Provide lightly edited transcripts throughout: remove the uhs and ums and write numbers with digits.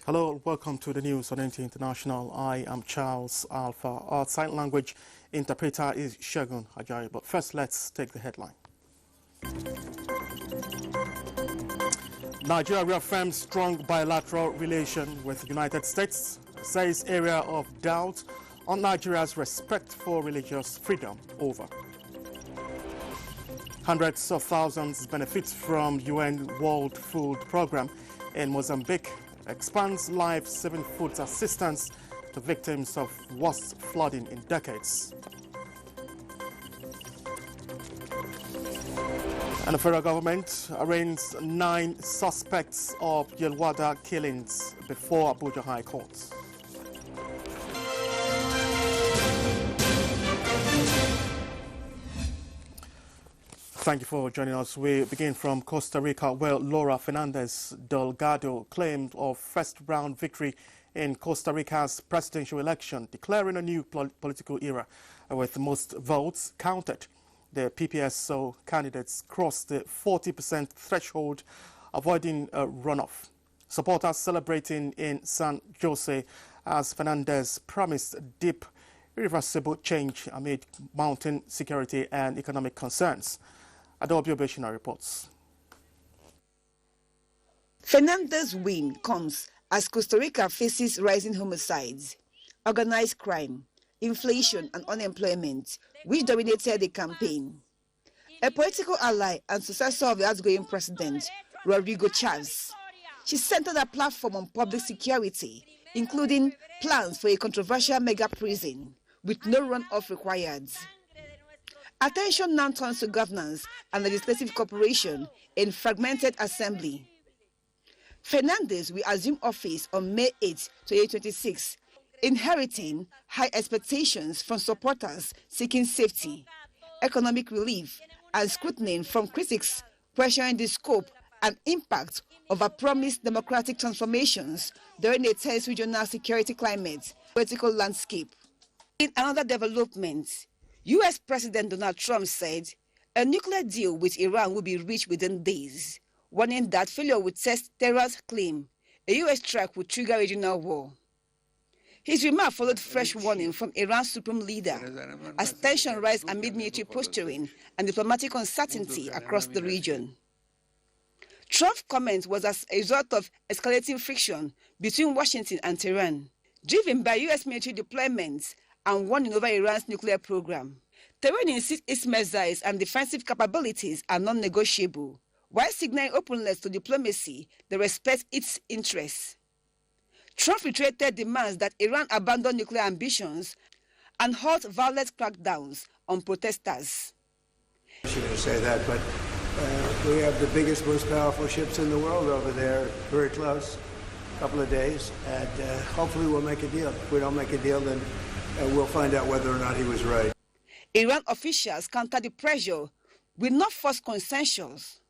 Hello, welcome to the news on NTA International. I am Charles Alpha. Our sign language interpreter is Shagun Ajayi. But first, let's take the headline. Nigeria reaffirms strong bilateral relation with the United States, says area of doubt on Nigeria's respect for religious freedom over. Hundreds of thousands benefit from UN World Food Programme in Mozambique. Expands life-saving food assistance to victims of worst flooding in decades. And the federal government arraigns 9 suspects of Yelwada killings before Abuja High Court. Thank you for joining us. We begin from Costa Rica, where Laura Fernandez Delgado claimed a first-round victory in Costa Rica's presidential election, declaring a new political era with most votes counted. The PPSO candidates crossed the 40% threshold, avoiding a runoff. Supporters celebrating in San Jose as Fernandez promised deep, irreversible change amid mounting security and economic concerns. Adobe Obeshina reports. Fernandez's win comes as Costa Rica faces rising homicides, organized crime, inflation and unemployment, which dominated the campaign. A political ally and successor of the outgoing president, Rodrigo Chávez, she centered her platform on public security, including plans for a controversial mega prison with no runoff required. Attention now turns to governance and legislative cooperation in fragmented assembly. Fernandez will assume office on May 8, 2026, inheriting high expectations from supporters seeking safety, economic relief, and scrutiny from critics questioning the scope and impact of her promised democratic transformations during a tense regional security climate political landscape. In another development, U.S. President Donald Trump said a nuclear deal with Iran will be reached within days, warning that failure would test Tehran's claim a U.S. strike would trigger regional war. His remark followed fresh warning from Iran's supreme leader as tension rise amid military posturing and diplomatic uncertainty across the region. Trump's comment was as a result of escalating friction between Washington and Tehran, driven by U.S. military deployments and warning over Iran's nuclear program. Tehran insists its missiles and defensive capabilities are non-negotiable, while signaling openness to diplomacy that respects its interests. Trump reiterated demands that Iran abandon nuclear ambitions and halt violent crackdowns on protesters. I shouldn't say that, but we have the biggest, most powerful ships in the world over there, very close, a couple of days, and hopefully we'll make a deal. If we don't make a deal, then we'll find out whether or not he was right. Iran officials countered the pressure with not forced consensus.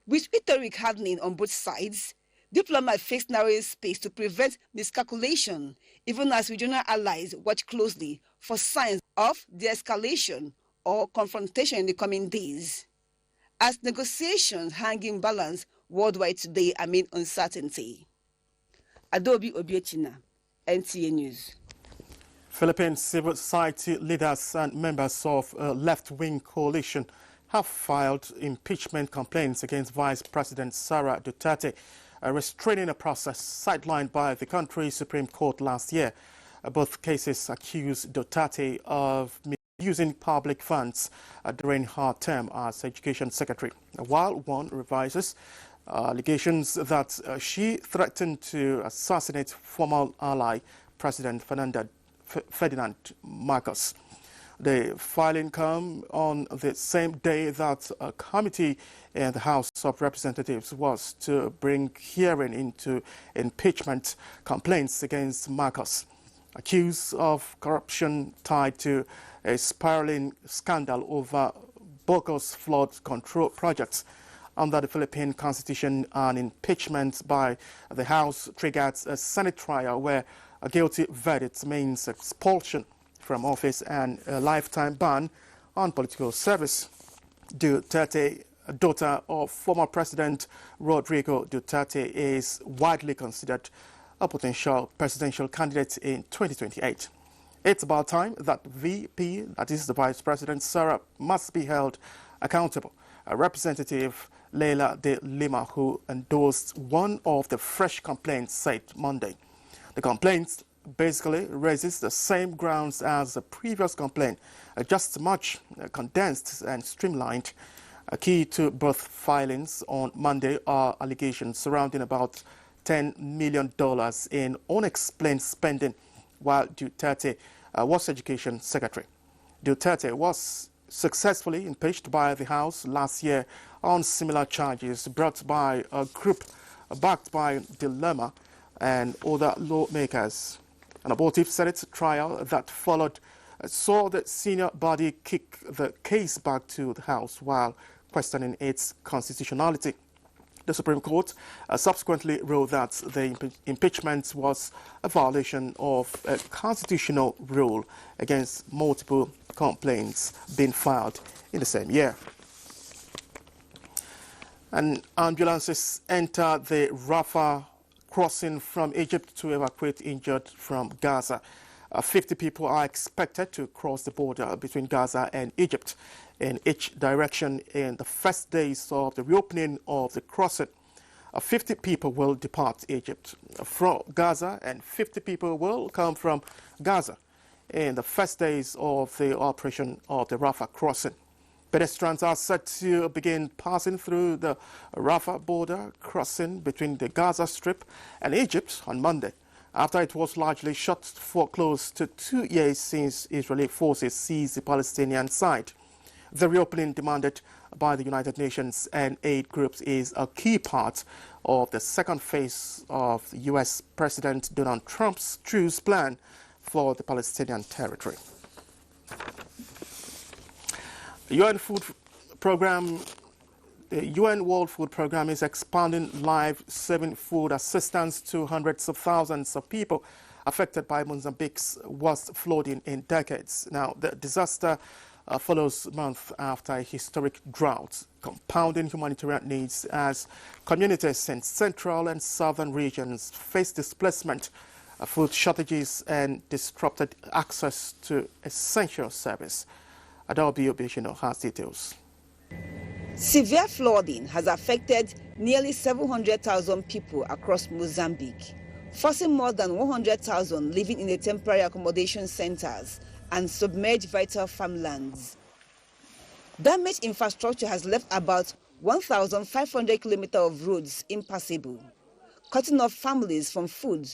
With rhetoric hardening on both sides, diplomats face narrowing space to prevent miscalculation, even as regional allies watch closely for signs of de-escalation or confrontation in the coming days, as negotiations hang in balance worldwide today amid uncertainty. Adobe Obiechina, NTA News. Philippine civil society leaders and members of a left-wing coalition have filed impeachment complaints against Vice President Sara Duterte, restraining a process sidelined by the country's Supreme Court last year. Both cases accuse Duterte of misusing public funds during her term as Education Secretary, while one revises allegations that she threatened to assassinate former ally President Ferdinand Marcos. The filing comes on the same day that a committee in the House of Representatives was to bring hearing into impeachment complaints against Marcos, accused of corruption tied to a spiraling scandal over bogus flood control projects. Under the Philippine Constitution, an impeachment by the House triggers a Senate trial where a guilty verdict means expulsion from office and a lifetime ban on political service. Duterte, daughter of former President Rodrigo Duterte, is widely considered a potential presidential candidate in 2028. It's about time that VP, that is the Vice President Sarah, must be held accountable. A representative, Leila de Lima, who endorsed one of the fresh complaints, said Monday. The complaint basically raises the same grounds as the previous complaint, just much condensed and streamlined. Key to both filings on Monday are allegations surrounding about $10 million in unexplained spending while Duterte was Education Secretary. Duterte was successfully impeached by the House last year on similar charges brought by a group backed by Dilemma and other lawmakers. An abortive Senate trial that followed saw the senior body kick the case back to the House while questioning its constitutionality. The Supreme Court subsequently ruled that the impeachment was a violation of a constitutional rule against multiple complaints being filed in the same year. And ambulances enter the Rafah crossing from Egypt to evacuate injured from Gaza. 50 people are expected to cross the border between Gaza and Egypt in each direction in the first days of the reopening of the crossing. 50 people will depart Egypt from Gaza and 50 people will come from Gaza in the first days of the operation of the Rafah crossing. Pedestrians are set to begin passing through the Rafah border crossing between the Gaza Strip and Egypt on Monday, after it was largely shut for close to 2 years since Israeli forces seized the Palestinian side. The reopening demanded by the United Nations and aid groups is a key part of the second phase of U.S. President Donald Trump's truce plan for the Palestinian territory. The UN World Food Programme is expanding life-saving food assistance to hundreds of thousands of people affected by Mozambique's worst flooding in decades. Now, the disaster follows months after a historic drought, compounding humanitarian needs as communities in central and southern regions face displacement, food shortages, and disrupted access to essential service. Adobe Obishino has details. Severe flooding has affected nearly 700,000 people across Mozambique, forcing more than 100,000 living in the temporary accommodation centers and submerged vital farmlands. Damaged infrastructure has left about 1,500 kilometers of roads impassable, cutting off families from food,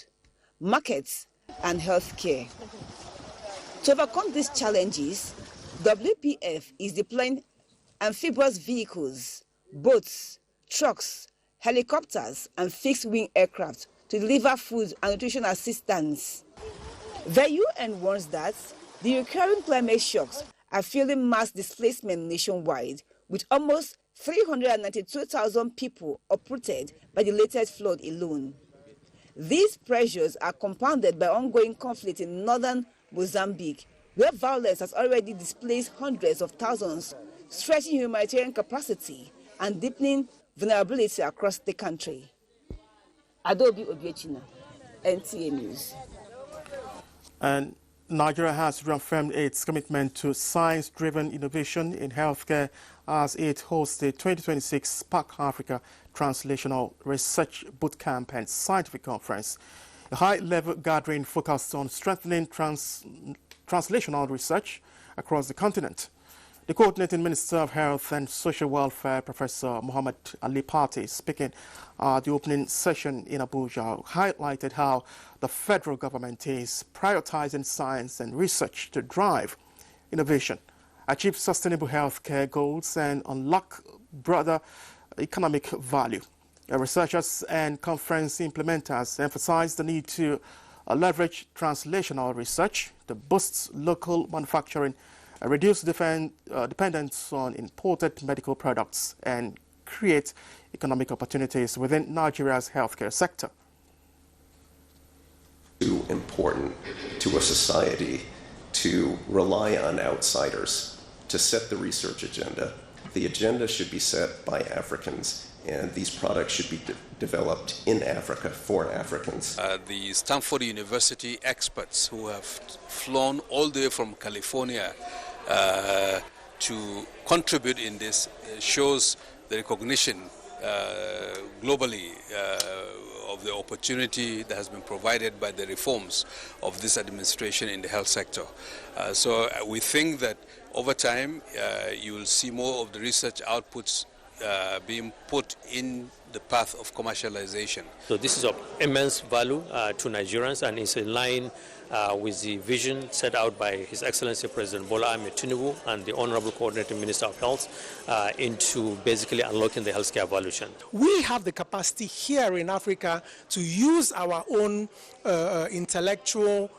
markets, and health care. To overcome these challenges, WPF is deploying amphibious vehicles, boats, trucks, helicopters, and fixed-wing aircraft to deliver food and nutrition assistance. The UN warns that the recurring climate shocks are fueling mass displacement nationwide, with almost 392,000 people uprooted by the latest flood alone. These pressures are compounded by ongoing conflict in northern Mozambique, where violence has already displaced hundreds of thousands, stretching humanitarian capacity and deepening vulnerability across the country. Adobe Obiechina, NTA News. And Nigeria has reaffirmed its commitment to science-driven innovation in healthcare as it hosts the 2026 Spark Africa Translational Research Bootcamp and Scientific Conference, a high-level gathering focused on strengthening translational research across the continent. The Coordinating Minister of Health and Social Welfare, Professor Muhammad Ali Pate, speaking at the opening session in Abuja, highlighted how the federal government is prioritizing science and research to drive innovation, achieve sustainable healthcare goals, and unlock broader economic value. Researchers and conference implementers emphasize the need to leverage translational research to boost local manufacturing, reduce dependence on imported medical products, and create economic opportunities within Nigeria's healthcare sector. Too important to a society to rely on outsiders to set the research agenda. The agenda should be set by Africans And these products should be developed in Africa for Africans. The Stanford University experts who have flown all the way from California to contribute in this shows the recognition globally of the opportunity that has been provided by the reforms of this administration in the health sector. So we think that over time you will see more of the research outputs being put in the path of commercialization. So this is of immense value to Nigerians, and is in line with the vision set out by His Excellency President Bola Ahmed Tinubu and the Honorable Coordinating Minister of Health into basically unlocking the healthcare value chain. We have the capacity here in Africa to use our own intellectual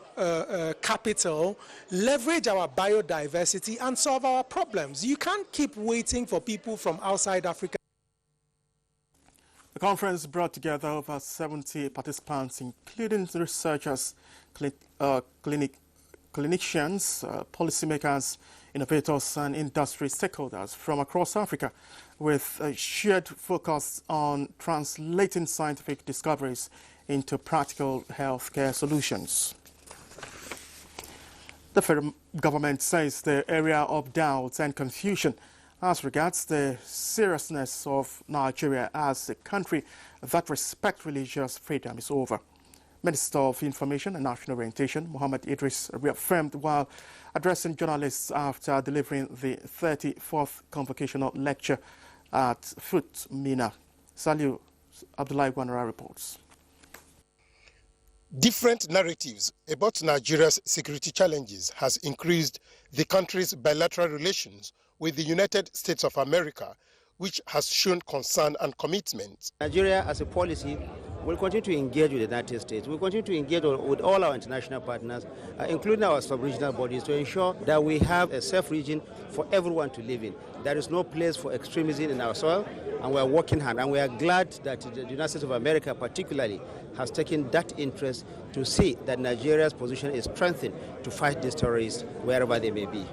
capital, leverage our biodiversity, and solve our problems. You can't keep waiting for people from outside Africa. The conference brought together over 70 participants, including researchers, clinicians, policymakers, innovators, and industry stakeholders from across Africa, with a shared focus on translating scientific discoveries into practical healthcare solutions. The federal government says the area of doubt and confusion as regards the seriousness of Nigeria as a country that respects religious freedom is over. Minister of Information and National Orientation, Muhammad Idris, reaffirmed while addressing journalists after delivering the 34th convocational lecture at FUT Mina. Saliu Abdullahi Gwanara reports. Different narratives about Nigeria's security challenges has increased the country's bilateral relations with the United States of America, which has shown concern and commitment. Nigeria, as a policy, will continue to engage with the United States. We'll continue to engage with all our international partners, including our sub-regional bodies, to ensure that we have a safe region for everyone to live in. There is no place for extremism in our soil, and we are working hard. And we are glad that the United States of America particularly has taken that interest to see that Nigeria's position is strengthened to fight these terrorists wherever they may be.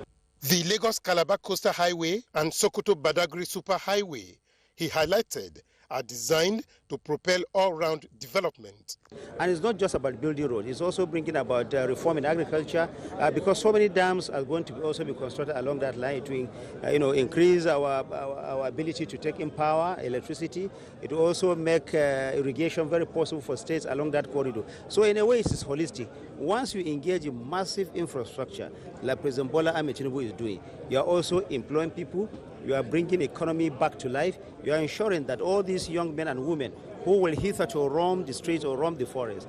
The Lagos-Calabar Coastal Highway and Sokoto-Badagry Super Highway, he highlighted, are designed to propel all-round development. And it's not just about building roads, it's also bringing about reform in agriculture, because so many dams are going to also be constructed along that line to increase our ability to take in power, electricity. It will also make irrigation very possible for states along that corridor. So in a way, it's holistic. Once you engage in massive infrastructure, like President Bola Ahmed Tinubu is doing, you are also employing people, you are bringing economy back to life, you are ensuring that all these young men and women who will hitherto roam the streets or roam the forest,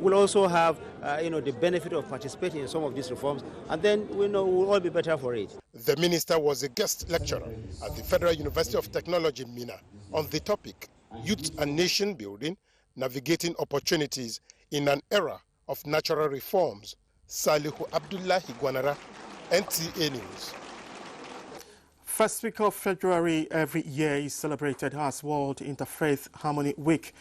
will also have, the benefit of participating in some of these reforms, and then we'll all be better for it. The minister was a guest lecturer at the Federal University of Technology, Mina, on the topic, Youth and Nation Building, Navigating Opportunities in an Era of Natural Reforms. Salihu Abdullahi Gwanara, NTA News. First week of February every year is celebrated as World Interfaith Harmony Week.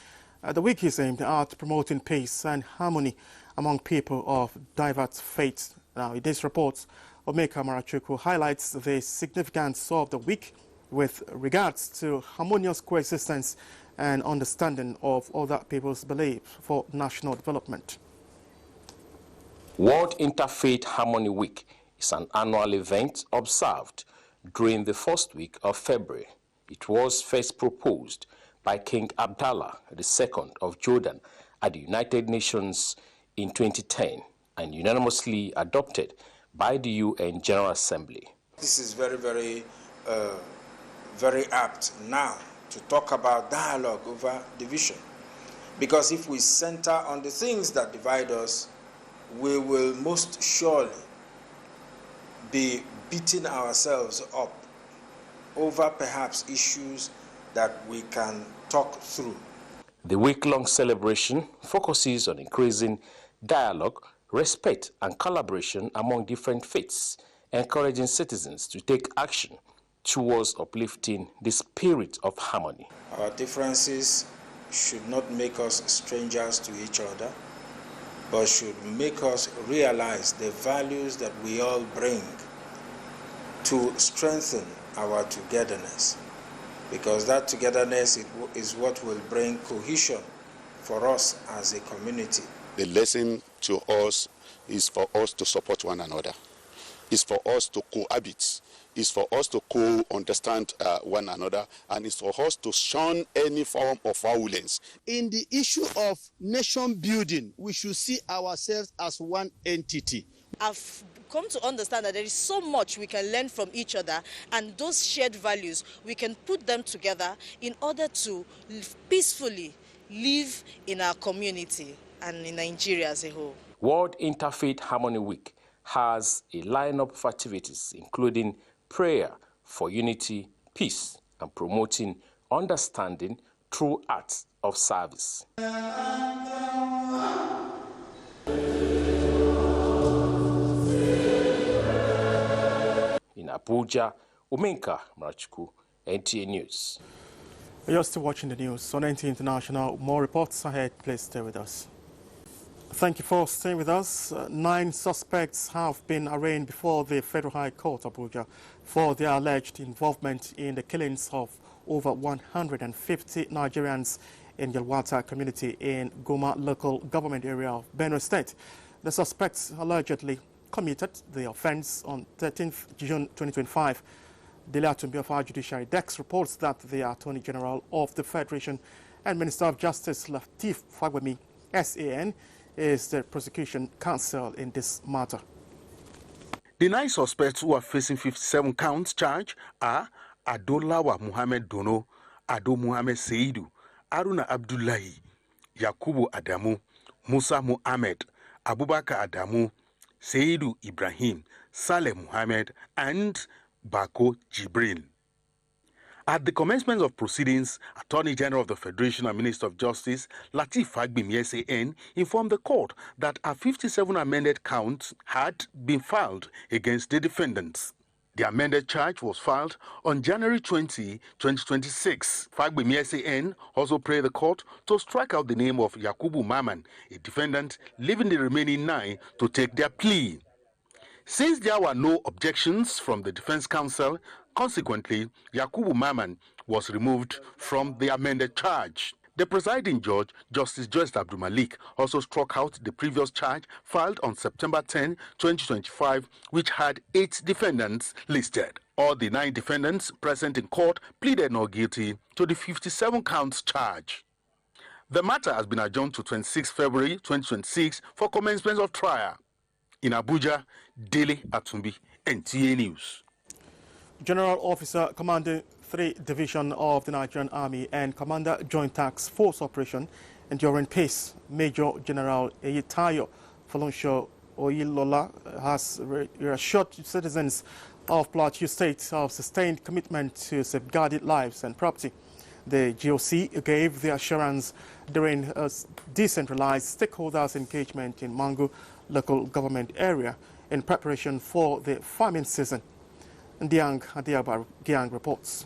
The week is aimed at promoting peace and harmony among people of diverse faiths. Now, in this report, Omeka Marachuku highlights the significance of the week with regards to harmonious coexistence and understanding of other people's beliefs for national development. World Interfaith Harmony Week is an annual event observed during the first week of February. It was first proposed by King Abdallah II of Jordan at the United Nations in 2010 and unanimously adopted by the UN General Assembly. This is very, very apt now to talk about dialogue over division, because if we center on the things that divide us, we will most surely be beating ourselves up over perhaps issues that we can talk through. The week-long celebration focuses on increasing dialogue, respect, and collaboration among different faiths, encouraging citizens to take action towards uplifting the spirit of harmony. Our differences should not make us strangers to each other, but should make us realize the values that we all bring to strengthen our togetherness. because that togetherness is what will bring cohesion for us as a community. The lesson to us is for us to support one another. It's for us to cohabit. It's for us to understand one another, and it's for us to shun any form of violence. In the issue of nation building, we should see ourselves as one entity. I've come to understand that there is so much we can learn from each other, and those shared values, we can put them together in order to peacefully live in our community and in Nigeria as a whole. World Interfaith Harmony Week has a lineup of activities including prayer for unity, peace, and promoting understanding through acts of service. In Abuja, Umenka Marachuku, NTA News. You're still watching the news on NTA International. More reports ahead. Please stay with us. Thank you for staying with us. 9 suspects have been arraigned before the Federal High Court, Abuja, for their alleged involvement in the killings of over 150 Nigerians in Yelwata community in Goma local government area of Benue State. The suspects allegedly committed the offense on 13th June 2025. Daily Atumbi of our Judiciary Desk reports that the Attorney General of the Federation and Minister of Justice Lateef Fagbemi, SAN, is the prosecution counsel in this matter. The 9 suspects who are facing 57 counts charge are Adolawa Muhammad Dono, Ado Muhammad Seidu, Aruna Abdullahi, Yakubu Adamu, Musa Muhammad, Abubakar Adamu, Seidu Ibrahim, Saleh Muhammad, and Bako Jibril. At the commencement of proceedings, Attorney General of the Federation and Minister of Justice Lateef Fagbemi SAN informed the court that a 57 amended counts had been filed against the defendants. The amended charge was filed on January 20, 2026. Fagbemi SAN also prayed the court to strike out the name of Yakubu Maman, a defendant, leaving the remaining 9 to take their plea. Since there were no objections from the defense counsel, consequently, Yakubu Maman was removed from the amended charge. The presiding judge, Justice Joyce Abdul Malik, also struck out the previous charge filed on September 10, 2025, which had 8 defendants listed. All the 9 defendants present in court pleaded not guilty to the 57 counts charge. The matter has been adjourned to 26 February 2026 for commencement of trial. In Abuja, Daily Atumbi, NTA News. General Officer Commanding 3 Division of the Nigerian Army and Commander Joint Task Force Operation Enduring Peace, Major General Eyitayo Folunsho Oyilola, has reassured citizens of Plateau State of sustained commitment to safeguarding lives and property. The GOC gave the assurance during a decentralized stakeholders engagement in Mangu local government area in preparation for the farming season. Ndiang Adiabar reports.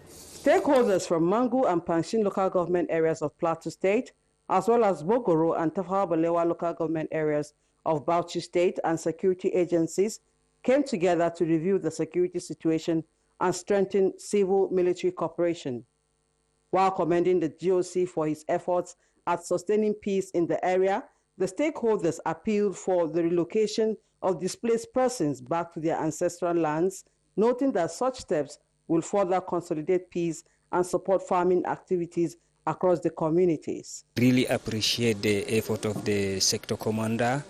Stakeholders from Mangu and Panshin local government areas of Plateau State, as well as Bogoro and Tafawa Balewa local government areas of Bauchi State and security agencies came together to review the security situation and strengthen civil-military cooperation. While commending the GOC for his efforts at sustaining peace in the area, the stakeholders appealed for the relocation of displaced persons back to their ancestral lands, noting that such steps will further consolidate peace and support farming activities across the communities. Really appreciate the effort of the sector commander,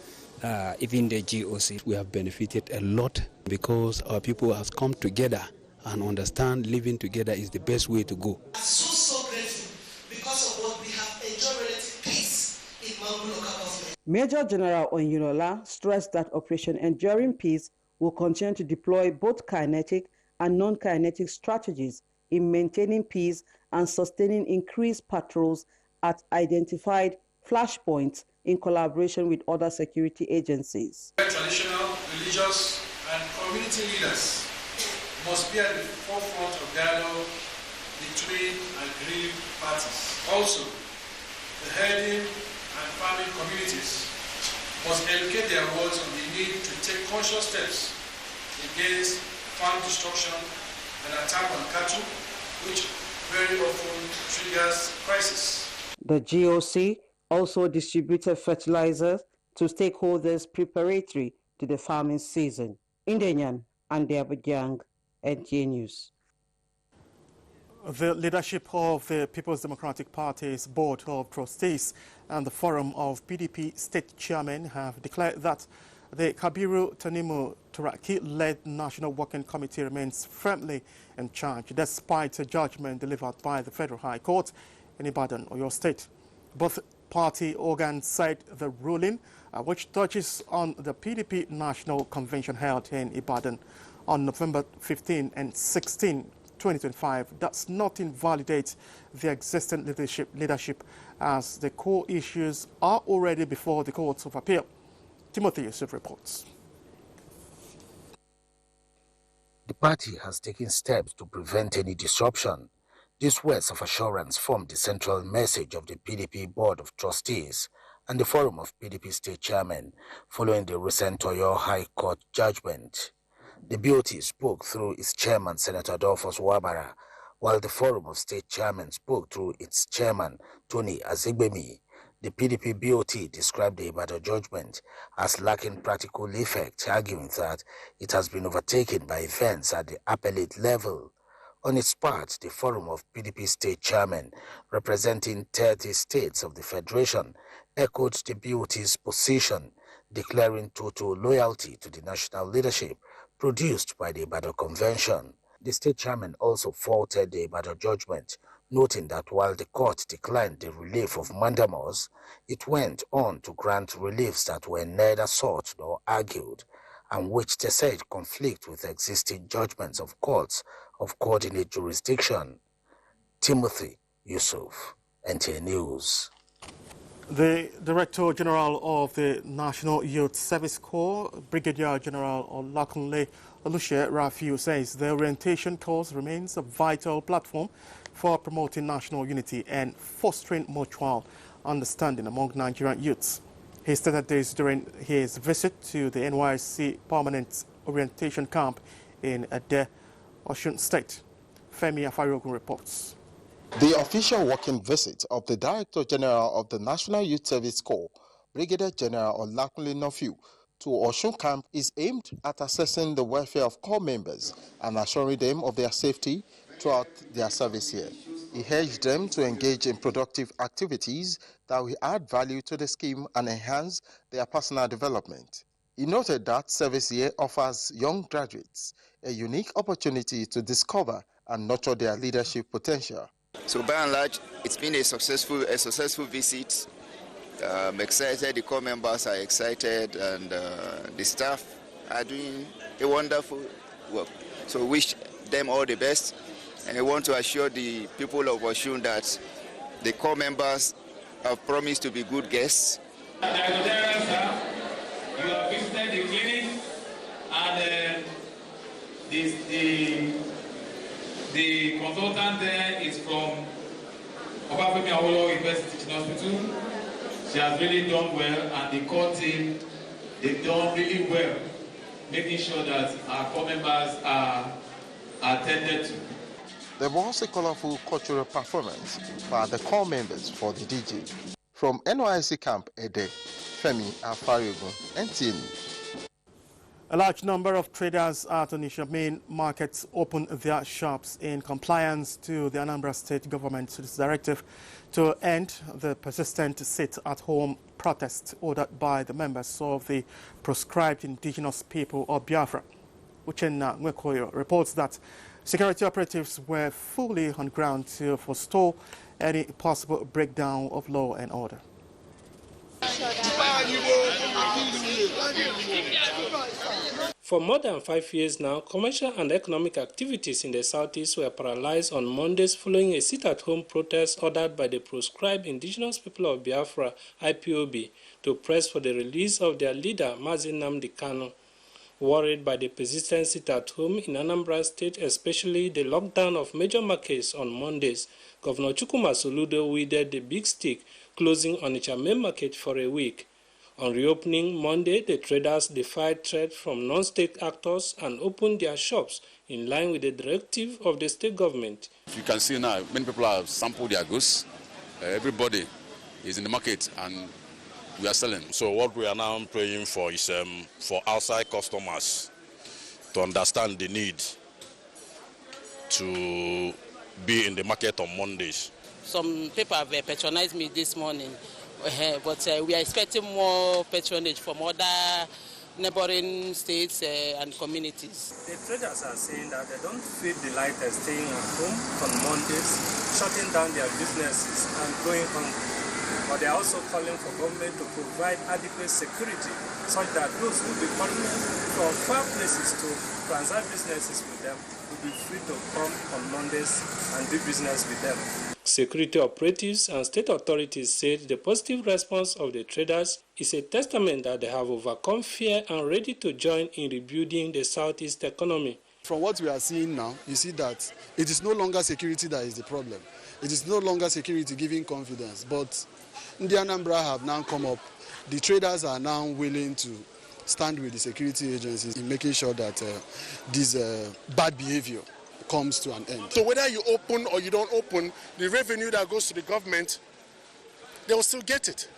even the GOC. We have benefited a lot because our people have come together and understand living together is the best way to go. I'm so grateful because of what we have enjoyed relative peace in Mangu local government. Major General Oyilola stressed that Operation Enduring Peace will continue to deploy both kinetic and non-kinetic strategies in maintaining peace and sustaining increased patrols at identified flashpoints in collaboration with other security agencies. Traditional, religious, and community leaders must be at the forefront of dialogue between aggrieved parties. Also, the herding and farming communities must educate their wards on the need to take conscious steps against farm destruction and attack on cattle, which very often triggers crisis. The GOC also distributed fertilizers to stakeholders preparatory to the farming season. Indenyan and Abuja, NTA News. The leadership of the People's Democratic Party's Board of Trustees and the Forum of PDP State Chairmen have declared that the Kabiru Tanimu Turaki-led National Working Committee remains firmly in charge, despite a judgment delivered by the Federal High Court in Ibadan, Oyo State. Both party organs said the ruling, which touches on the PDP National Convention held in Ibadan on November 15 and 16, 2025, does not invalidate the existing leadership as the core issues are already before the Courts of Appeal. Timothy Yusuf reports. The party has taken steps to prevent any disruption. These words of assurance form the central message of the PDP Board of Trustees and the Forum of PDP State Chairmen following the recent Oyo High Court judgment. The BOT spoke through its chairman, Senator Adolphus Wabara, while the Forum of State Chairmen spoke through its chairman, Tony Azigbemi. The PDP BOT described the Ibadan judgment as lacking practical effect, arguing that it has been overtaken by events at the appellate level. On its part, the Forum of PDP State Chairmen, representing 30 states of the Federation, echoed the BOT's position, declaring total loyalty to the national leadership produced by the Ibadan Convention. The state chairman also faulted the Ibadan judgment, noting that while the court declined the relief of mandamus, it went on to grant reliefs that were neither sought nor argued, and which they said conflict with existing judgments of courts of coordinate jurisdiction. Timothy Yusuf, NTA News. The Director General of the National Youth Service Corps, Brigadier General Olakunle Olushe Rafiu, says the orientation course remains a vital platform for promoting national unity and fostering mutual understanding among Nigerian youths. He stated this during his visit to the NYSC Permanent Orientation Camp in Ede, Osun State. Femi Afariogun reports. The official working visit of the Director General of the National Youth Service Corps, Brigadier General Olakunle Rafiu, to Osun Camp is aimed at assessing the welfare of corps members and assuring them of their safety throughout their service here. He urged them to engage in productive activities that will add value to the scheme and enhance their personal development. He noted that service here offers young graduates a unique opportunity to discover and nurture their leadership potential. So by and large, it's been a successful visit. I'm excited, the corps members are excited, and the staff are doing a wonderful work. So wish them all the best, and I want to assure the people of Osun that the corps members have promised to be good guests. You have visited the clinic, and the consultant there is from Obafemi Awolowo University Teaching Hospital. She has really done well, and the core team, they've done really well, making sure that our corps members are attended to. There was a colorful cultural performance by the corps members for the DJ. From NYSC Camp Ede, Femi Afariogun, NTA News. A large number of traders at Onitsha main markets opened their shops in compliance to the Anambra State government's directive to end the persistent sit-at-home protest ordered by the members of the proscribed indigenous people of Biafra. Uchenna Nwekoyo reports that security operatives were fully on ground to forestall any possible breakdown of law and order. For more than 5 years now, commercial and economic activities in the southeast were paralyzed on Mondays following a sit-at-home protest ordered by the proscribed indigenous people of Biafra, IPOB, to press for the release of their leader, Mazi Nnamdi Kanu. Worried by the persistent sit-at-home in Anambra State, especially the lockdown of major markets on Mondays, Governor Chukwuma Soludo wielded the big stick, closing Onitsha main market for a week. On reopening Monday, the traders defied threat from non-state actors and opened their shops in line with the directive of the state government. You can see now, many people have sampled their goods. Everybody is in the market and we are selling. So what we are now praying for is for outside customers to understand the need to be in the market on Mondays. Some people have patronized me this morning, but we are expecting more patronage from other neighboring states and communities. The traders are saying that they don't feel delighted staying at home on Mondays, shutting down their businesses and going hungry. But they are also calling for government to provide adequate security such that those who will be coming from far places to transact businesses with them will be free to come on Mondays and do business with them. Security operatives and state authorities said the positive response of the traders is a testament that they have overcome fear and ready to join in rebuilding the Southeast economy. From what we are seeing now, you see that it is no longer security that is the problem. It is no longer security giving confidence, but the Anambra have now come up. The traders are now willing to stand with the security agencies in making sure that this bad behavior comes to an end. So whether you open or you don't open, the revenue that goes to the government, they will still get it.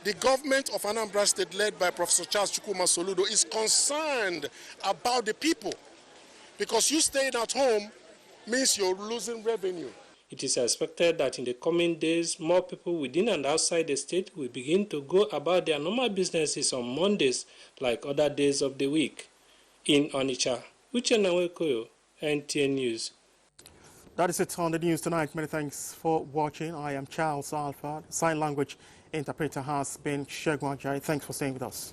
The government of Anambra State, led by Professor Charles Chukwuma Soludo, is concerned about the people, because you staying at home means you're losing revenue. It is expected that in the coming days, more people within and outside the state will begin to go about their normal businesses on Mondays like other days of the week. In Onitsha, Uche Nawekoyo, NTA News. That is it on the news tonight. Many thanks for watching. I am Charles Alpha. Sign language interpreter has been Shegun Ajayi. Thanks for staying with us.